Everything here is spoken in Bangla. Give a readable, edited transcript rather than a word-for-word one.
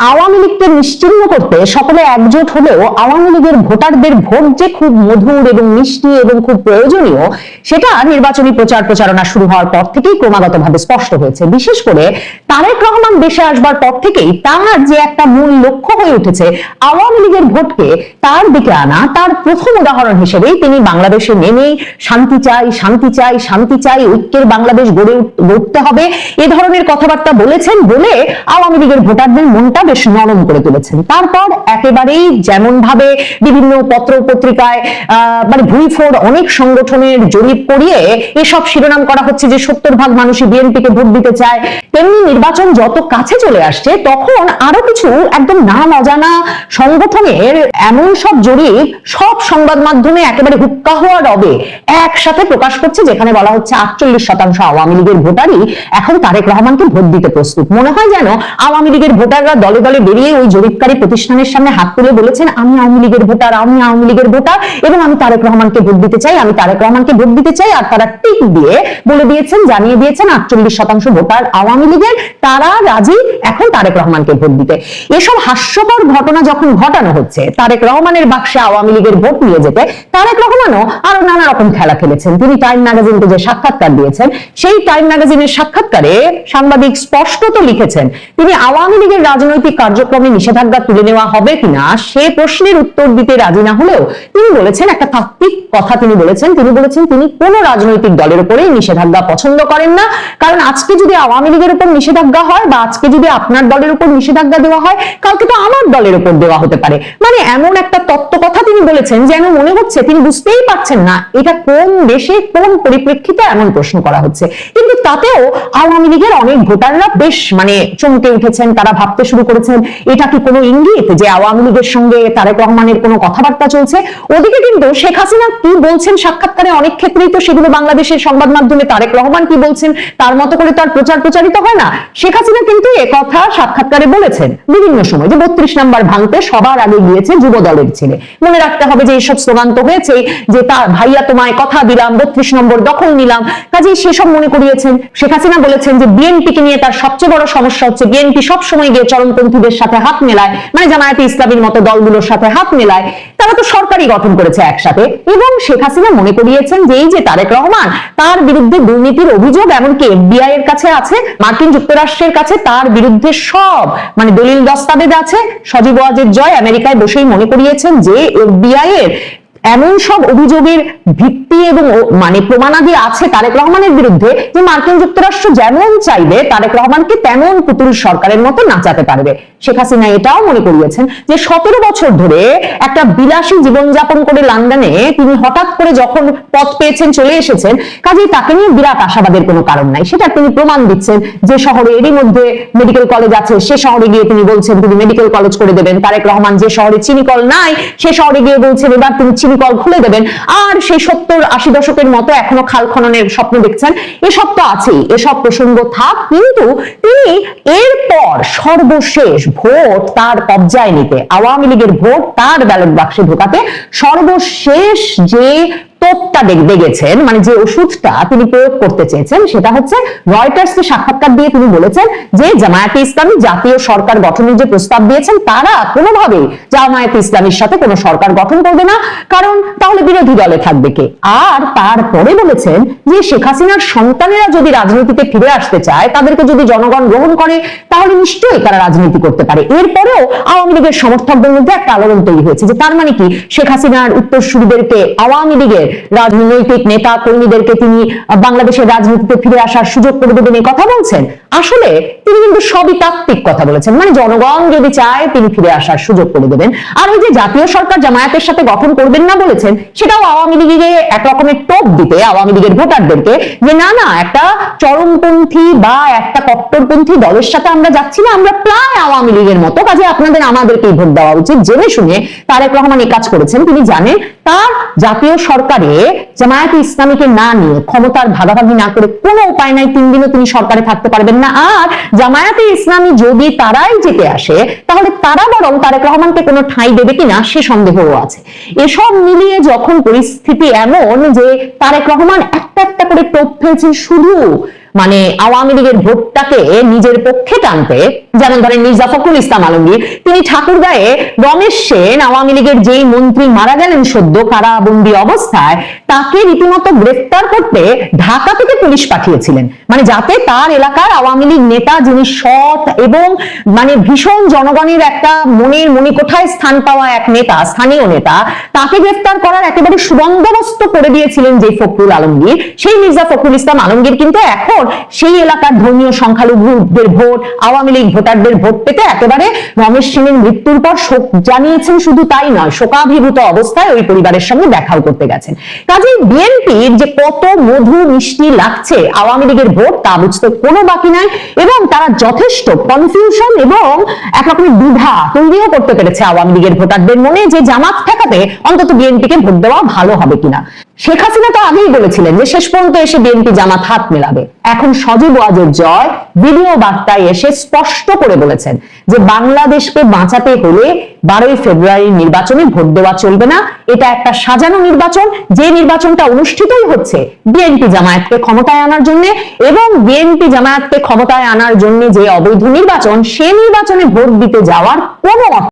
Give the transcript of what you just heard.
আওয়ামী লীগকে নিশ্চিহ্ন করতে সকলে একজোট হলেও আওয়ামী লীগের ভোটারদের ভোট যে খুব মধুর এবং মিষ্টি এবং খুব প্রয়োজনীয়, সেটা নির্বাচনী প্রচার প্রচারণা শুরু হওয়ার পর থেকেই ক্রমাগতভাবে স্পষ্ট হয়েছে। বিশেষ করে তারেক রহমান দেশে আসবার পর থেকেই তার যে একটা মূল লক্ষ্য হয়ে উঠেছে আওয়ামী লীগের ভোটকে তার দিকে আনা, তার প্রথম উদাহরণ হিসেবেই তিনি বাংলাদেশে নেমেই শান্তি চাই, শান্তি চাই, শান্তি চাই, ঐক্যের বাংলাদেশ গড়ে উঠতে হবে, এ ধরনের কথাবার্তা বলেছেন বলে আওয়ামী লীগের ভোটারদের মনটা বেশ নরম করে তুলেছেন। তারপর একেবারেই যেমন ভাবে বিভিন্ন পত্র পত্রিকায় মানে ভুইফোড় অনেক সংগঠনের জরিপ করিয়ে এসব শিরোনাম করা হচ্ছে যে 70% মানুষই বিএনপিকে ভোট দিতে চায়, তেমনি নির্বাচন যত কাছে চলে আসছে তখন আরো কিছু একদম নাম অজানা সংগঠনের এমন সব জরিপ সব সংবাদ মাধ্যমে একেবারে হুক্কা হওয়া রবে একসাথে প্রকাশ করছে, যেখানে বলা হচ্ছে 48% আওয়ামী লীগের ভোটারই এখন তারেক রহমানকে ভোট দিতে প্রস্তুত। মনে হয় যেন আওয়ামী লীগের ভোটাররা দলে দলে বেরিয়ে ওই জরিপকারী প্রতিষ্ঠানের সামনে হাত তুলে বলেছেন, আমি আওয়ামী লীগের ভোটার, আমি আওয়ামী লীগের ভোটার এবং আমি তারেক রহমানকে ভোট দিতে চাই, আমি তারেক রহমানকে ভোট দিতে চাই। আর তারা টিক দিয়ে বলে দিয়েছেন, জানিয়ে দিয়েছেন 48% ভোটার আওয়ামী লীগের, তারা রাজি এখন তারেক রহমানকে ভোট দিতে। এসব হাস্যকর ঘটনা যখন ঘটানো হচ্ছে তারেক রহমানের বাক্সে আওয়ামী লীগের ভোট নিয়ে যেতে, তারেক রহমানও আরো নানা রকম খেলা খেলেছেন। তিনি টাইম ম্যাগাজিনকে যে সাক্ষাৎকার দিয়েছেন, সেই টাইম ম্যাগাজিনের সাক্ষাৎকারে সাংবাদিক স্পষ্টত লিখেছেন তিনি আওয়ামী লীগের রাজনৈতিক কার্যক্রমে নিষেধাজ্ঞা তুলে নেওয়া হবে কিনা সে প্রশ্নের উত্তর দিতে রাজি না হলেও তিনি বলেছেন একটা তাত্ত্বিক কথা। তিনি বলেছেন তিনি কোন রাজনৈতিক দলের উপরেই নিষেধাজ্ঞা পছন্দ করেন না, কারণ আজকে যদি আওয়ামী লীগের উপর নিষেধাজ্ঞা হয় বা আজকে যদি আপনার দলের উপর নিষেধাজ্ঞা দেওয়া হয়, কালকে তো আমার দলের উপর দেওয়া হতে পারে। মানে এমন একটা তত্ত্ব কথা তিনি বলেছেন যেন মনে হচ্ছে তিনি বুঝতেই পারছেন না এটা কোন দেশে কোন পরিপ্রেক্ষিতে এমন প্রশ্ন করা হচ্ছে। কিন্তু তাতেও আওয়ামী লীগের অনেক ভোটাররা বেশ মানে চমকে উঠেছেন, তারা ভাবতে শুরু করেছেন এটা কি কোনো ইঙ্গিত যে আওয়ামী লীগের সঙ্গে তারেক রহমানের কোনো কথাবার্তা চলছে। ওদিকে কিন্তু শেখ হাসিনা কি বলছেন সাক্ষাৎকারে, অনেক ক্ষেত্রেই তো সেগুলো বাংলাদেশের সংবাদ মাধ্যমে তারেক রহমান কি বলছেন তার মতো করে তো আর প্রচারিত হয় না। শেখ হাসিনা কিন্তু একথা সাক্ষাৎকারে বলেছেন বিভিন্ন সময় যে 32 নাম্বার ভাঙতে সবার আগে গিয়েছে যুব দলের ছেলে। মনে রাখতে হবে যে এইসব স্লোগান তো হয়েছে যে তার ভাইয়া তোমায় কথা দিলাম, 32 নম্বর দখল নিলাম, কাজেই সেসব মনে করিয়েছেন। শেখ হাসিনা বলেছেন যে বিএনপিকে নিয়ে তার সবচেয়ে বড় সমস্যা হচ্ছে বিএনপি সবসময় গিয়ে চরমপন্থীদের সাথে হাত মেলায়, মানে জামায়াতে ইসলামীর মতো দলগুলোর সাথে হাত মেলায়, তারা তো সরকারই গঠন করেছে একসাথে। এবং শেখ হাসিনা মনে করিয়েছেন যে এই যে তারেক রহমান, তার বিরুদ্ধে দুর্নীতির অভিযোগ এমনকি এফবিআই এর কাছে আছে, মার্কিন যুক্তরাষ্ট্রের কাছে তার বিরুদ্ধে সব মানে দলিল দস্তাবেজ আছে। সজীব ওয়াজেদ জয় আমেরিকায় বসেই মনে করিয়েছেন যে এফবিআই এর এমন সব অভিযোগের ভিত্তি এবং মানে প্রমাণাদি আছে তারেক রহমানের বিরুদ্ধে যে মার্কিন যুক্তরাষ্ট্র যেমন চাইবে তারেক রহমানকে তেমন পুতুল সরকারের মতো নাচাতে পারবে। শেখ হাসিনা এটাও মনে করিয়েছেন যে 17 বছর ধরে একটা বিলাসী জীবনযাপন করে লন্ডনে তিনি হঠাৎ করে যখন পদ পেয়েছেন চলে এসেছেন, কাজেই তাকে নিয়ে বিরাট আশাবাদের কোনো কারণ নাই। সেটা তিনি প্রমাণ দিচ্ছেন যে শহরে এরই মধ্যে মেডিকেল কলেজ আছে, সে শহরে গিয়ে তিনি বলছেন তিনি মেডিকেল কলেজ করে দেবেন। তারেক রহমান যে শহরে চিনিকল নাই সে শহরে গিয়ে বলছেন এবার তিনি চিনিকল খুলে দেবেন। আর সেই 70-80 দশকের মতো এখনো খাল খননের স্বপ্ন দেখছেন। এসব তো আছেই, এসব প্রসঙ্গ থাক, কিন্তু তিনি এরপর সর্বশেষ ভোট তার কবজায় নিতে, আওয়ামী লীগের ভোট তার ব্যালট বাক্সে ঢোকাতে সর্বশেষ যে তোপটা দেখেছেন, মানে যে ওষুধটা তিনি প্রয়োগ করতে চেয়েছেন, সেটা হচ্ছে রয়টার্সকে সাক্ষাৎকার দিয়ে তিনি বলেছেন যে জামায়াতে ইসলামী জাতীয় সরকার গঠনের যে প্রস্তাব দিয়েছেন তারা কোনোভাবেই জামায়াতে ইসলামীর সাথে কোনো সরকার গঠন করবে না, কারণ তাহলে বিরোধী দলে থাকবে কে। আর তারপরে বলেছেন যে শেখ হাসিনার সন্তানেরা যদি রাজনীতিতে ফিরে আসতে চায়, তাদেরকে যদি জনগণ গ্রহণ করে, তাহলে নিশ্চয়ই তারা রাজনীতি করতে পারে। এরপরেও আওয়ামী লীগের সমর্থকদের মধ্যে একটা আলোড়ন তৈরি হয়েছে যে তার মানে কি শেখ হাসিনার উত্তরসূরিদেরকে, আওয়ামী লীগের রাজনৈতিক নেতা কর্মীদেরকে তিনি বাংলাদেশের রাজনীতিতে ফিরে আসার সুযোগ করে দেবেন এই কথা বলছেন। আসলে তিনি কিন্তু সবই তাত্ত্বিক কথা বলেছেন, মানে জনগণ যদি চায় তিনি ফিরে আসার সুযোগ করে দেবেন। আর ওই যে জাতীয় সরকার জামায়াতের সাথে গঠন করবেন না বলেছেন, সেটাও আওয়ামী লীগকে এক রকমের টোপ দিতে আওয়ামী লীগের ভোটারদেরকে যে না না একটা চরমপন্থী বা একটা কট্টরপন্থী দলের সাথে আমরা যাচ্ছি না, আমরা প্রায় আওয়ামী লীগের মতো, কাজে আপনাদের আমাদেরকেই ভোট দেওয়া উচিত। জেনে শুনে তারেক রহমান এই কাজ করেছেন। তিনি জানেন তার জাতীয় সরকারে জামায়াতে ইসলামীকে না নিয়ে, ক্ষমতার ভাগাভাগি না করে কোনো উপায় নাই, 3 দিনও তিনি সরকারে থাকতে পারবেন না। আর জামায়াতে ইসলামী যদি তারাই জিতে আসে, তাহলে তারা বরং তারেক রহমানকে কোনো ঠাঁই দেবে কিনা সে সন্দেহও আছে। এসব মিলিয়ে যখন পরিস্থিতি এমন যে তারেক রহমান একটা একটা করে টোপ ফেলছেন শুধু মানে আওয়ামী লীগের ভোটটাকে নিজের পক্ষে টানতে, যেমন ধরেন মির্জা ফখরুল ইসলাম আলমগীর, তিনি ঠাকুরগাঁয়ে রমেশ সেন আওয়ামী লীগের যেই মন্ত্রী মারা গেলেন সদ্য কারাবন্দী অবস্থায়, তাকে রীতিমতো গ্রেফতার করতে ঢাকা থেকে পুলিশ পাঠিয়েছিলেন, মানে যাতে তার এলাকার আওয়ামী লীগ নেতা, যিনি সৎ এবং মানে ভীষণ জনগণের একটা মনের মণিকোঠায় স্থান পাওয়া এক নেতা, স্থানীয় নেতা, তাকে গ্রেফতার করার একেবারে সুবন্দোবস্ত করে দিয়েছিলেন যে ফখরুল আলমগীর, সেই মির্জা ফখরুল ইসলাম আলমগীর কিন্তু এখন সেই এলাকার ধর্মীয় সংখ্যালঘুদের ভোট, আওয়ামী লীগ ভোটারদের ভোট পেতে একেবারে রমেশ সেনের মৃত্যুর পর শোক জানিয়েছেন। শুধু তাই নয়, শোকাভিভূত অবস্থায় ওই পরিবারের সঙ্গে দেখাও করতে গেছেন। কাজেই বিএনপির যে কত মধু মিষ্টি লাগছে আওয়ামী লীগের ভোট, তা বুঝতে কোনো বাকি নাই, এবং তারা যথেষ্ট কনফিউশন এবং একরকমের দ্বিধা তৈরিও করতে পেরেছে আওয়ামী লীগের ভোটারদের মনে, যে জামাত ঠেকাতে অন্তত বিএনপিকে ভোট দেওয়া ভালো হবে কিনা। শেখ হাসিনা তো আগেই বলেছিলেন যে শেষ পর্যন্ত এসে বিএনপি জামাত হাত মেলাবে। এখন সজীব ওয়াজেদ জয় ভিডিও বার্তায় এসে স্পষ্ট করে বলেছেন যে বাংলাদেশকে বাঁচাতে হলে 12ই ফেব্রুয়ারি নির্বাচনে ভোট দেওয়া চলবে না। এটা একটা সাজানো নির্বাচন, যে নির্বাচনটা অনুষ্ঠিতই হচ্ছে বিএনপি জামায়াতকে ক্ষমতায় আনার জন্য, এবং বিএনপি জামায়াতকে ক্ষমতায় আনার জন্য যে অবৈধ নির্বাচন, সে নির্বাচনে ভোট দিতে যাওয়ার কোনো